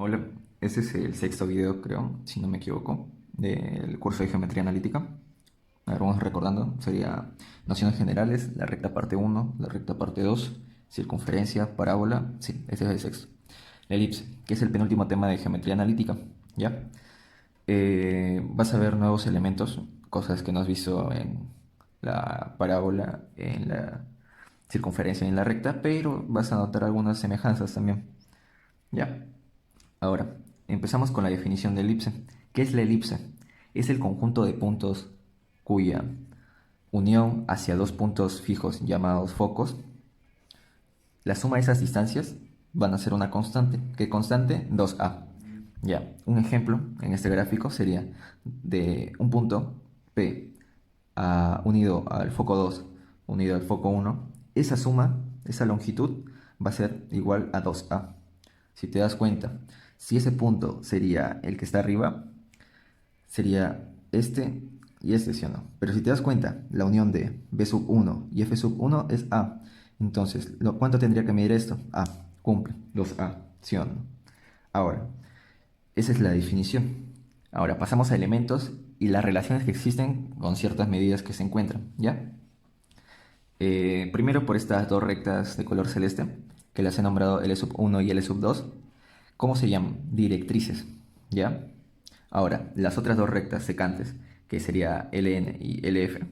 Hola, este es el sexto video, creo, si no me equivoco, del curso de Geometría Analítica. A ver, vamos recordando, sería nociones generales, la recta parte uno, la recta parte 2, circunferencia, parábola, sí, este es el sexto. La elipse, que es el penúltimo tema de Geometría Analítica, ¿ya? Vas a ver nuevos elementos, cosas que no has visto en la parábola, en la circunferencia y en la recta, pero vas a notar algunas semejanzas también, ¿ya? Ahora, empezamos con la definición de elipse. ¿Qué es la elipse? Es el conjunto de puntos cuya unión hacia dos puntos fijos llamados focos, la suma de esas distancias van a ser una constante. ¿Qué constante? 2a. Ya, un ejemplo en este gráfico sería de un punto P unido al foco 2 unido al foco 1. Esa suma, esa longitud va a ser igual a 2a. Si te das cuenta, si ese punto sería el que está arriba, sería este y este, ¿sí o no? Pero si te das cuenta, la unión de B sub 1 y F sub 1 es A. Entonces, ¿cuánto tendría que medir esto? A. Cumple. Los A, ¿sí o no? Ahora, esa es la definición. Ahora pasamos a elementos y las relaciones que existen con ciertas medidas que se encuentran, ¿ya? Primero por estas dos rectas de color celeste, que las he nombrado L sub 1 y L sub 2. ¿Cómo se llaman? Directrices, ¿ya? Ahora, las otras dos rectas secantes, que sería LN y LF,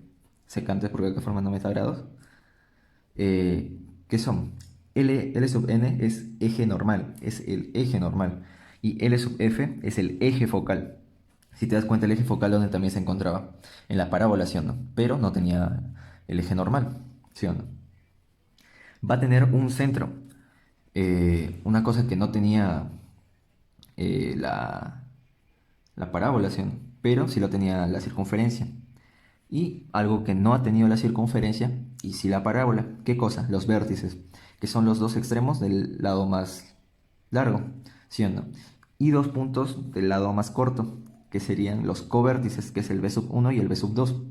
secantes porque acá forman 90 grados, ¿qué son? L sub n es eje normal, es el eje normal, y L sub f es el eje focal. Si te das cuenta, el eje focal donde también se encontraba, en la parábola, ¿sí o no? Pero no tenía el eje normal, ¿sí o no? Va a tener un centro, una cosa que no tenía la parábola, ¿sí o no? Pero sí lo tenía la circunferencia. Y algo que no ha tenido la circunferencia y sí la parábola. ¿Qué cosa? Los vértices, que son los dos extremos del lado más largo, ¿sí o no? Y dos puntos del lado más corto, que serían los covértices, que es el B sub 1 y el B sub 2.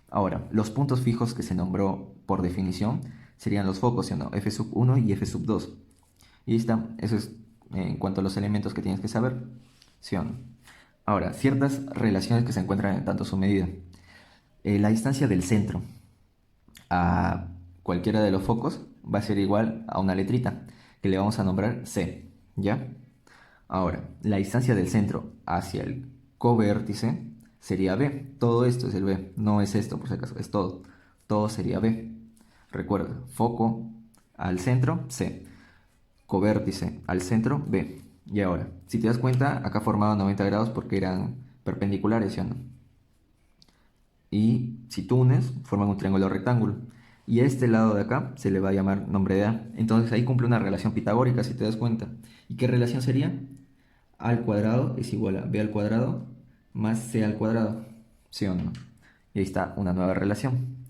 Ahora, los puntos fijos que se nombró por definición serían los focos, ¿sí o no? F sub 1 y F sub 2. Y ahí está, eso es en cuanto a los elementos que tienes que saber, ¿sí o no? Ahora, ciertas relaciones que se encuentran en tanto su medida. La distancia del centro a cualquiera de los focos va a ser igual a una letrita que le vamos a nombrar C, ¿ya? Ahora, la distancia del centro hacia el covértice sería B. Todo esto es el B, no es esto por si acaso, es todo. Todo sería B. Recuerda, foco al centro, C. Covértice al centro, B. Y ahora, si te das cuenta, acá formaban 90 grados porque eran perpendiculares, ¿sí o no? Y si tú unes, forman un triángulo rectángulo. Y a este lado de acá se le va a llamar nombre de A. Entonces ahí cumple una relación pitagórica, si te das cuenta. ¿Y qué relación sería? A al cuadrado es igual a B al cuadrado más C al cuadrado. ¿Sí o no? Y ahí está una nueva relación.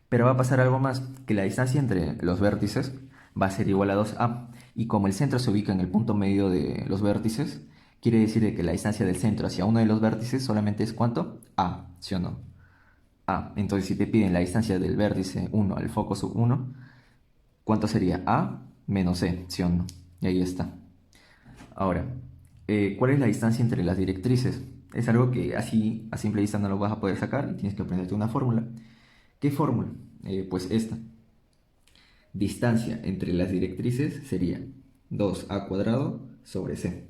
Pero va a pasar algo más, que la distancia entre los vértices va a ser igual a 2A. Y como el centro se ubica en el punto medio de los vértices, quiere decir que la distancia del centro hacia uno de los vértices solamente es ¿cuánto? A, ¿sí o no? A. Entonces, si te piden la distancia del vértice 1 al foco sub 1, ¿cuánto sería? A menos C, ¿sí o no? Y ahí está. Ahora, ¿cuál es la distancia entre las directrices? Es algo que así a simple vista no lo vas a poder sacar y tienes que aprenderte una fórmula. ¿Qué fórmula? Pues esta. Distancia entre las directrices sería 2a cuadrado sobre c.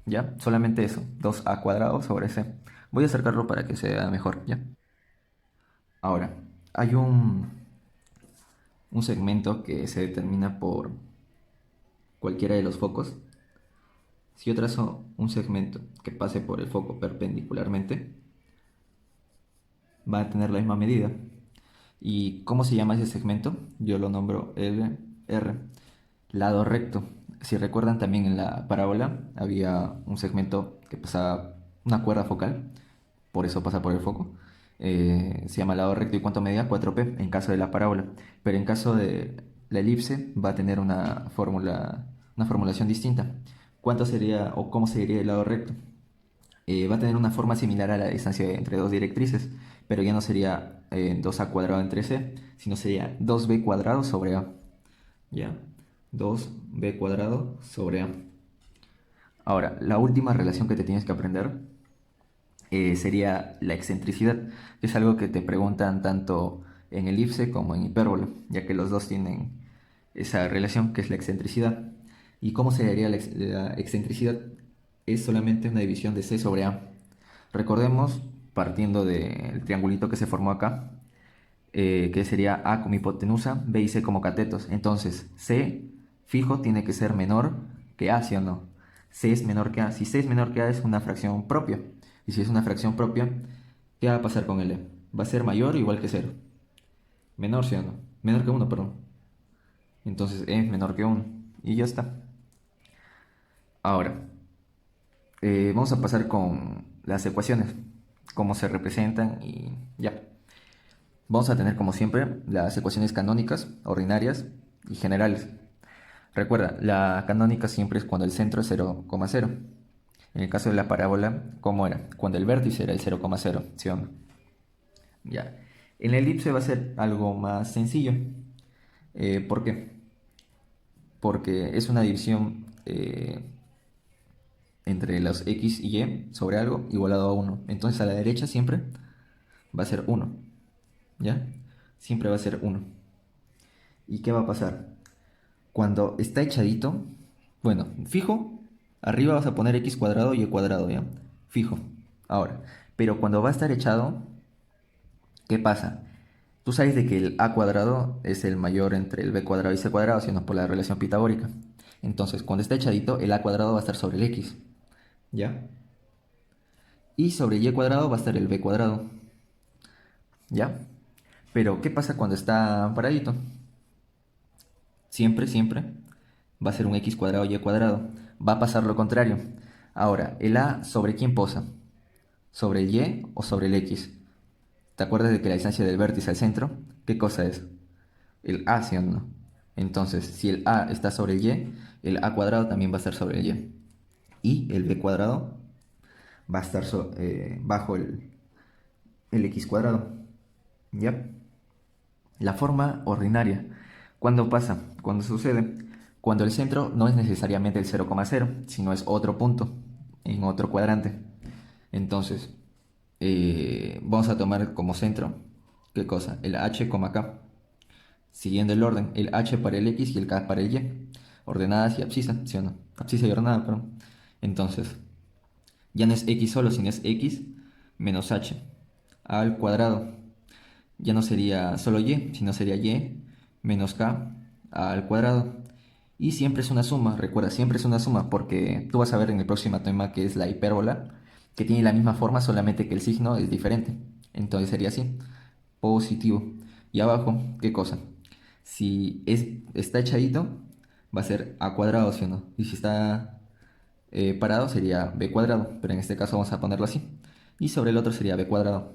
¿Ya? Solamente eso, 2a cuadrado sobre c. Voy a acercarlo para que se vea mejor, ¿ya? Ahora, hay un segmento que se determina por cualquiera de los focos. Si yo trazo un segmento que pase por el foco perpendicularmente, va a tener la misma medida. ¿Y cómo se llama ese segmento? Yo lo nombro LR, lado recto. Si recuerdan, también en la parábola había un segmento que pasaba una cuerda focal, por eso pasa por el foco. Se llama lado recto. ¿Y cuánto medía? 4p en caso de la parábola. Pero en caso de la elipse va a tener una fórmula, una formulación distinta. ¿Cuánto sería o cómo sería el lado recto? Va a tener una forma similar a la distancia entre dos directrices, pero ya no sería 2a cuadrado entre c, sino sería 2b cuadrado sobre a. ¿Ya? 2b cuadrado sobre a. Ahora, la última relación que te tienes que aprender sería la excentricidad, que es algo que te preguntan tanto en elipse como en hipérbole, ya que los dos tienen esa relación que es la excentricidad. ¿Y cómo se daría la excentricidad? Es solamente una división de C sobre A. Recordemos, partiendo del triangulito que se formó acá, que sería A como hipotenusa, B y C como catetos. Entonces, C fijo tiene que ser menor que A, ¿sí o no? C es menor que A. Si C es menor que A es una fracción propia. Y si es una fracción propia, ¿qué va a pasar con L? Va a ser mayor o igual que cero. Menor, ¿sí o no? Menor que uno, perdón. Entonces E es menor que uno. Y ya está. Ahora, vamos a pasar con las ecuaciones, cómo se representan y ya. Vamos a tener como siempre las ecuaciones canónicas, ordinarias y generales. Recuerda, la canónica siempre es cuando el centro es 0,0. En el caso de la parábola, ¿cómo era? Cuando el vértice era el 0,0, ¿sí o no? Ya. En la elipse va a ser algo más sencillo. ¿Por qué? Porque es una división entre los x y y sobre algo igualado a 1. Entonces a la derecha siempre va a ser 1. ¿Ya? Siempre va a ser 1. ¿Y qué va a pasar? Cuando está echadito, bueno, fijo, arriba vas a poner x cuadrado y y cuadrado, ¿ya? Fijo. Ahora, pero cuando va a estar echado, ¿qué pasa? Tú sabes de que el a cuadrado es el mayor entre el b cuadrado y c cuadrado, sino por la relación pitagórica. Entonces, cuando está echadito, el a cuadrado va a estar sobre el x, ¿ya? Y sobre y cuadrado va a estar el b cuadrado, ¿ya? Pero, ¿qué pasa cuando está paradito? Siempre, siempre va a ser un x cuadrado y cuadrado. Va a pasar lo contrario. Ahora, ¿el a sobre quién posa? ¿Sobre el y o sobre el x? ¿Te acuerdas de que la distancia del vértice al centro? ¿Qué cosa es? El a, ¿sí o no? Entonces, si el a está sobre el y, el a cuadrado también va a estar sobre el y. Y el b cuadrado va a estar bajo el x cuadrado. ¿Ya? La forma ordinaria. ¿Cuándo pasa? ¿Cuándo sucede? Cuando el centro no es necesariamente el 0,0, sino es otro punto en otro cuadrante. Entonces, vamos a tomar como centro, ¿qué cosa? El h, k. Siguiendo el orden, el h para el x y el k para el y. Ordenadas y abscisa, ¿sí o no? Abscisa y ordenada, perdón. Entonces, ya no es x solo, sino es x menos h al cuadrado. Ya no sería solo y, sino sería y menos k al cuadrado. Y siempre es una suma, recuerda, siempre es una suma, porque tú vas a ver en el próximo tema que es la hipérbola, que tiene la misma forma, solamente que el signo es diferente. Entonces sería así, positivo. Y abajo, ¿qué cosa? Si está echadito, va a ser a cuadrado, ¿sí o no? Y si está parado, sería b cuadrado, pero en este caso vamos a ponerlo así. Y sobre el otro sería b cuadrado.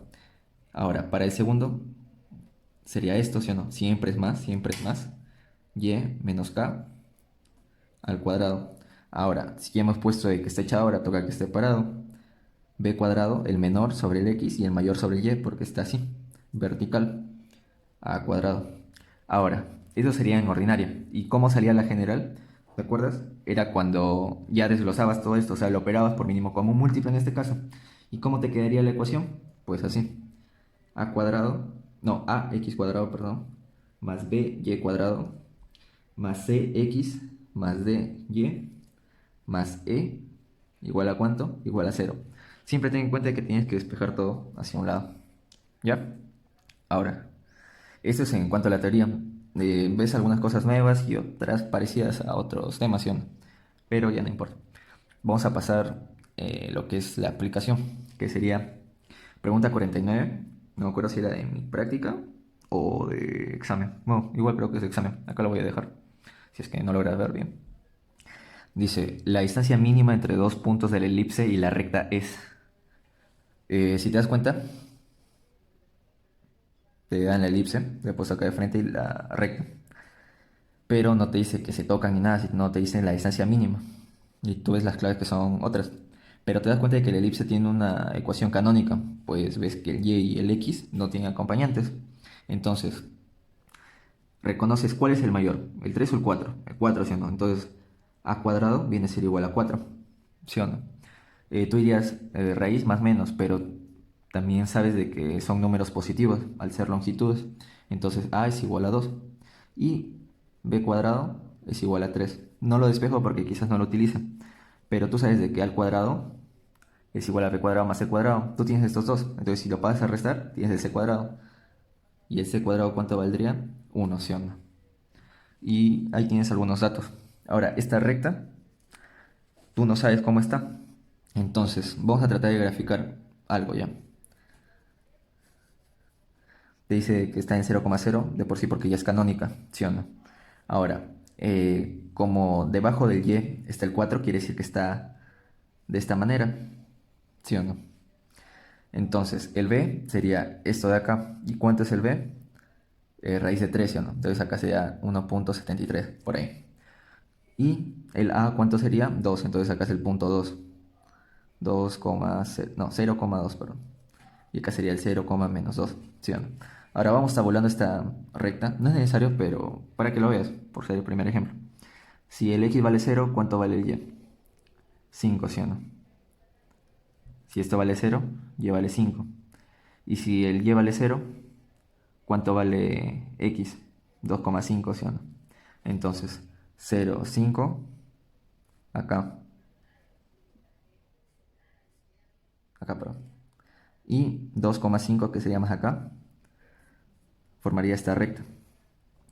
Ahora, para el segundo, sería esto, ¿sí o no? Siempre es más, siempre es más. Y menos k al cuadrado. Ahora, si ya hemos puesto de que está echado, ahora toca que esté parado. B cuadrado, el menor sobre el x y el mayor sobre el y, porque está así, vertical, a cuadrado. Ahora, eso sería en ordinaria. ¿Y cómo salía la general? ¿Te acuerdas? Era cuando ya desglosabas todo esto, o sea, lo operabas por mínimo común múltiplo en este caso. ¿Y cómo te quedaría la ecuación? Pues así, a cuadrado, no, a x cuadrado, perdón, más b y cuadrado, más cx más dy más e igual a cuánto? Igual a cero. Siempre ten en cuenta que tienes que despejar todo hacia un lado. ¿Ya? Ahora, esto es en cuanto a la teoría. Ves algunas cosas nuevas y otras parecidas a otros temas, ¿sí o no? Pero ya no importa. Vamos a pasar lo que es la aplicación, que sería pregunta 49. No me acuerdo si era de mi práctica o de examen. Bueno, igual creo que es de examen. Acá lo voy a dejar, si es que no logras ver bien. Dice, la distancia mínima entre dos puntos de la elipse y la recta es. Si te das cuenta, te dan la elipse, le puesto acá de frente y la recta. Pero no te dice que se tocan ni nada, sino te dice la distancia mínima. Y tú ves las claves que son otras. Pero te das cuenta de que la elipse tiene una ecuación canónica, pues ves que el y y el x no tienen acompañantes. Entonces, reconoces cuál es el mayor, el 3 o el 4. El 4, ¿sí o no? Entonces, a cuadrado viene a ser igual a 4. ¿sí o no? Tú dirías raíz más menos, pero también sabes de que son números positivos al ser longitudes. Entonces a es igual a 2 y b cuadrado es igual a 3. No lo despejo porque quizás no lo utilicen, pero tú sabes de que a al cuadrado es igual a b cuadrado más c cuadrado. Tú tienes estos dos, entonces si lo pasas a restar, tienes el c cuadrado. ¿Y el c cuadrado cuánto valdría? 1, ¿sí o no? Y ahí tienes algunos datos. Ahora, esta recta, tú no sabes cómo está. Entonces, vamos a tratar de graficar algo ya. Te dice que está en 0,0 de por sí porque ya es canónica, ¿sí o no? Ahora, como debajo del y está el 4, quiere decir que está de esta manera, ¿sí o no? Entonces, el b sería esto de acá. ¿Y cuánto es el b? Raíz de 3, ¿sí o no? Entonces acá sería 1,73, por ahí. Y el a, ¿cuánto sería? 2, entonces acá es el punto 2. 2, no, 0,2, perdón. Y acá sería el 0, menos 2, ¿sí o no? Ahora vamos tabulando esta recta. No es necesario, pero para que lo veas, por ser el primer ejemplo. Si el x vale 0, ¿cuánto vale el y? 5, ¿sí o no? Si esto vale 0, y vale 5. Y si el y vale 0, ¿cuánto vale x? 2,5, ¿sí o no? Entonces, 0, 5, acá, perdón. Y 2,5, que sería más acá, formaría esta recta.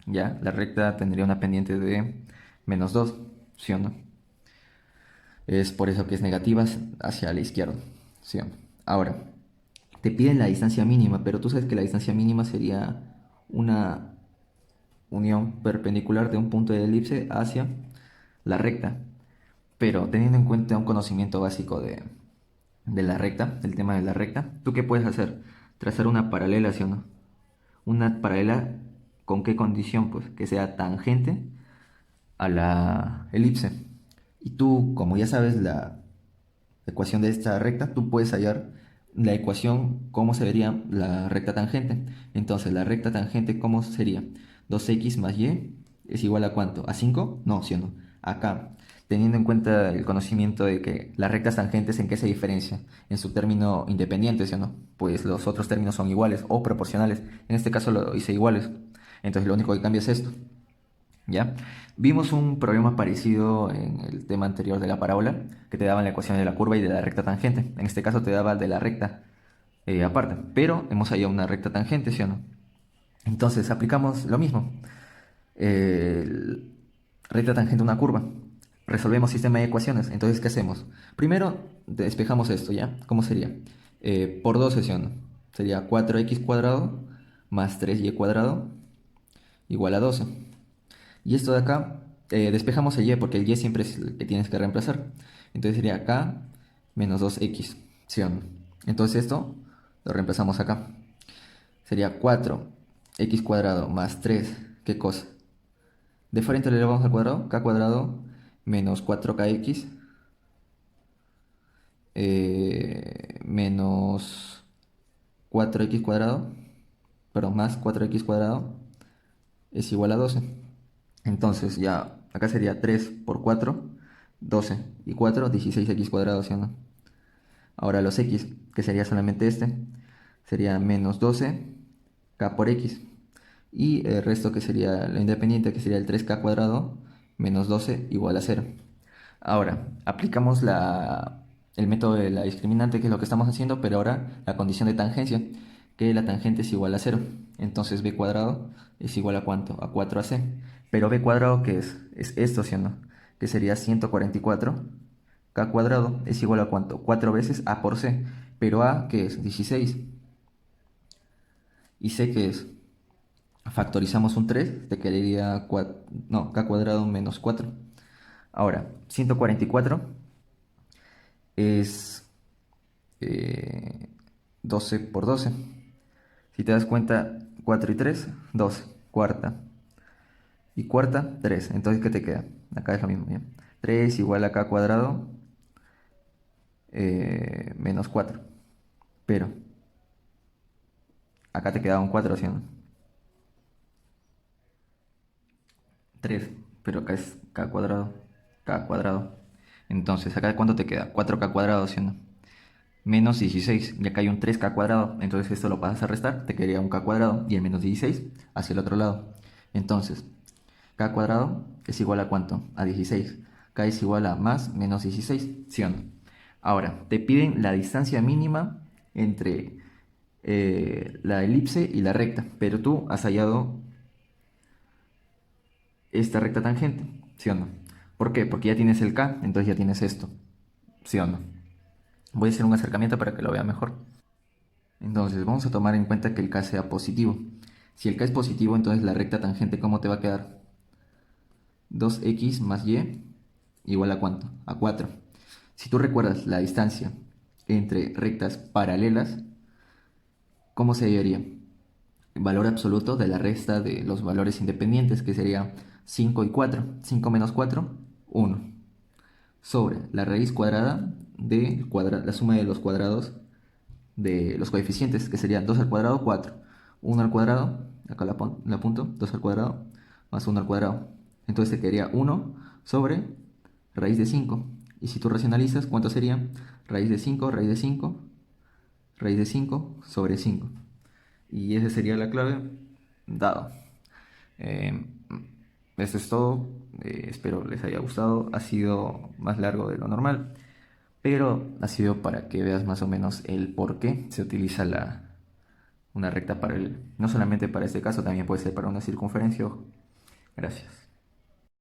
Ya, la recta tendría una pendiente de menos 2, ¿sí o no? Es por eso que es negativa hacia la izquierda, ¿sí o no? Ahora, te piden la distancia mínima, pero tú sabes que la distancia mínima sería una unión perpendicular de un punto de elipse hacia la recta. Pero teniendo en cuenta un conocimiento básico de la recta, del tema de la recta, ¿tú qué puedes hacer? Trazar una paralela, ¿sí o no? Una paralela con qué condición, pues que sea tangente a la elipse. Y tú, como ya sabes la ecuación de esta recta, tú puedes hallar la ecuación, cómo se vería la recta tangente. Entonces, la recta tangente, ¿cómo sería? 2x más y es igual a ¿cuánto? ¿A 5? No, ¿sí o no? Acá, teniendo en cuenta el conocimiento de que las rectas tangentes, ¿en qué se diferencian? En su término independiente, ¿sí o no? Pues los otros términos son iguales o proporcionales. En este caso lo hice iguales. Entonces, lo único que cambia es esto. ¿Ya? Vimos un problema parecido en el tema anterior de la parábola, que te daban la ecuación de la curva y de la recta tangente. En este caso te daba de la recta aparte, pero hemos hallado una recta tangente, ¿sí o no? Entonces aplicamos lo mismo. Recta tangente a una curva. Resolvemos sistema de ecuaciones. Entonces, ¿qué hacemos? Primero despejamos esto, ¿ya? ¿Cómo sería? Por 2, ¿sí o no? Sería 4x cuadrado más 3y cuadrado igual a 12. Y esto de acá, despejamos el y porque el y siempre es el que tienes que reemplazar. Entonces sería acá menos 2x, ¿sí o no? Entonces esto lo reemplazamos acá. Sería 4x cuadrado más 3, ¿qué cosa? De frente le elevamos al cuadrado, k cuadrado menos 4kx menos 4x cuadrado, perdón, más 4x cuadrado es igual a 12. Entonces ya acá sería 3 por 4, 12 y 4, 16x cuadrado, ¿sí o no? Ahora los x, que sería solamente este, sería menos 12 k por x. Y el resto que sería lo independiente, que sería el 3k cuadrado menos 12 igual a 0. Ahora, aplicamos el método de la discriminante, que es lo que estamos haciendo, pero ahora la condición de tangencia, que la tangente es igual a 0. Entonces b cuadrado es igual a ¿cuánto? A 4ac. Pero b cuadrado, ¿qué es? Es esto, ¿sí o no? Que sería 144. K cuadrado es igual a ¿cuánto? 4 veces a por c. Pero a, ¿qué es? 16. Y c, ¿qué es? Factorizamos un 3, te quedaría no, k cuadrado menos 4. Ahora, 144 es 12 por 12. Si te das cuenta, 4 y 3, 12. Cuarta. Y cuarta, 3. Entonces, ¿qué te queda? Acá es lo mismo, ¿ya? 3 igual a k cuadrado menos 4. Pero acá te queda un 4, ¿sí o no? 3. Pero acá es k cuadrado. K cuadrado. Entonces, acá ¿cuánto te queda? 4k cuadrado, ¿sí o no? Menos 16, y acá hay un 3k cuadrado, entonces esto lo pasas a restar, te quedaría un k cuadrado y el menos 16 hacia el otro lado. Entonces, k cuadrado es igual a ¿cuánto? A 16. K es igual a más menos 16, ¿sí o no? Ahora, te piden la distancia mínima entre la elipse y la recta, pero tú has hallado esta recta tangente, ¿sí o no? ¿Por qué? Porque ya tienes el K, entonces ya tienes esto, ¿sí o no? Voy a hacer un acercamiento para que lo vea mejor. Entonces, vamos a tomar en cuenta que el K sea positivo. Si el K es positivo, entonces la recta tangente, ¿cómo te va a quedar? 2x más y igual a ¿cuánto? A 4. Si tú recuerdas la distancia entre rectas paralelas, ¿cómo se hallaría? El valor absoluto de la resta de los valores independientes, que sería 5 y 4. 5 menos 4, 1. Sobre la raíz cuadrada de la suma de los cuadrados de los coeficientes, que sería 2 al cuadrado, 4. 1 al cuadrado, acá la apunto, 2 al cuadrado, más 1 al cuadrado. Entonces te quedaría 1 sobre raíz de 5. Y si tú racionalizas, ¿cuánto sería? Raíz de 5, raíz de 5, raíz de 5 sobre 5. Y esa sería la clave dado. Eh, Esto es todo. Espero les haya gustado. Ha sido más largo de lo normal, pero ha sido para que veas más o menos el por qué se utiliza una recta paralela. No solamente para este caso, también puede ser para una circunferencia. Ojo. Gracias.